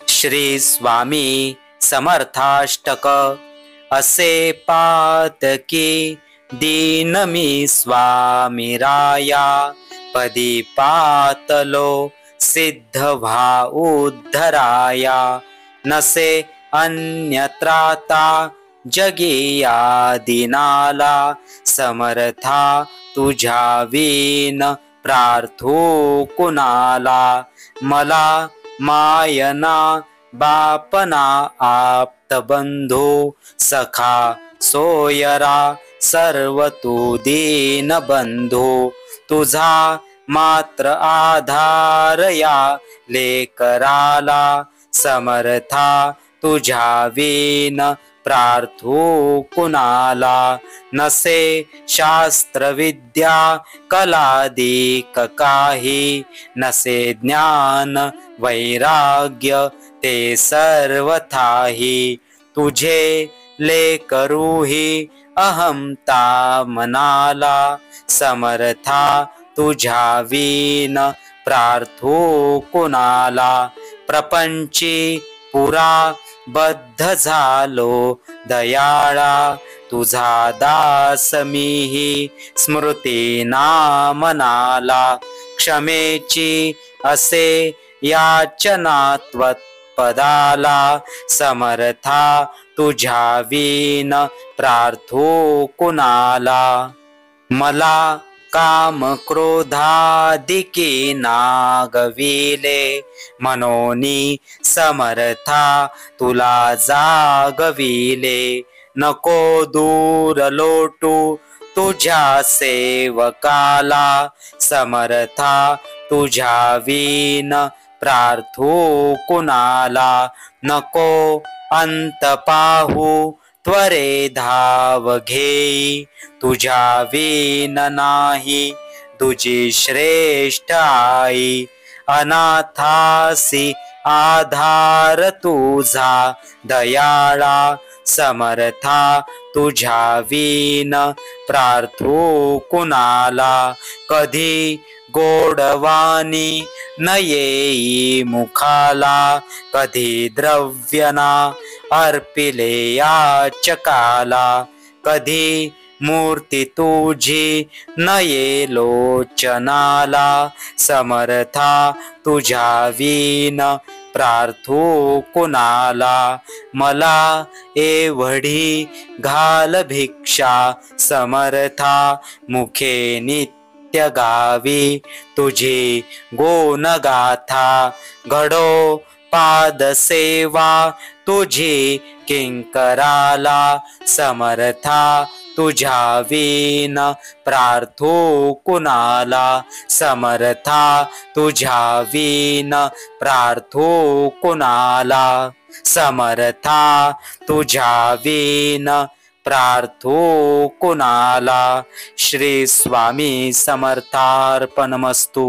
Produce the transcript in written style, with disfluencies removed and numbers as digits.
श्री स्वामी समर्थाष्टक। असे पातकी दीन मी स्वामी राया, पदी पातलो सिद्ध व्हा उद्धराया। नसे अन्यत्राता जगिया दिनाला, समर्था तुझ्या विन प्रार्थू कुणाला। मला मायना बापना आप्त बंधू, सखा सोयरा सर्व तू दीन बंधू। तुझा मात्र आधार या लेकराला, समर्था तुझ्या विन प्रार्थू कुणाला। नसे शास्त्र विद्या कलादिक काही, नसे ज्ञान वैराग्य ते सर्वथाही। तुझे लेकरूही अहंता मनाला, समर्था तुझ्या विन प्रार्थू कुणाला। प्रपंची पुरा बद्ध झालो दयाळा, तुझा दास मीही स्मृती नामनाला। क्षमेची असे याचना त्वत्पदाला, समर्था तुझ्या विन प्रार्थू कुणाला। मला काम क्रोधादिकी नागविले, मनोनी समर्था तुला जागविले। नको दूर लोटू तुझ्या सेवकाला, समर्था तुझ्या विन प्रार्थू कुणाला। नको अंत पाहू त्वरे धाव घेई, तुझ्या विन नाही तुझी श्रेष्ठ आई। अनाथासी आधार तुझा दयाळा, समर्था तुझ्या विन प्रार्थू कुणाला। कधी गोडवाणी न येई मुखाला, कधी द्रव्यना अर्पिले याचकाला। कधी मूर्ती तुझी न ये लोचनाला, समर्था तुझ्या विन प्रार्थू कुणाला। मला एवढी घाल भिक्षा, समर्था मुखे नित्य गावी। तुझी गुणगाथा घडो पाद सेवा, तुझी किंकराला। समर्था तुझ्या विन प्रार्थू कुणाला, समर्था तुझ्या विन प्रार्थू कुणाला। समर्था तुझ्या विन प्रार्थू कुणाला। श्री स्वामी समर्थार्पणमस्तु।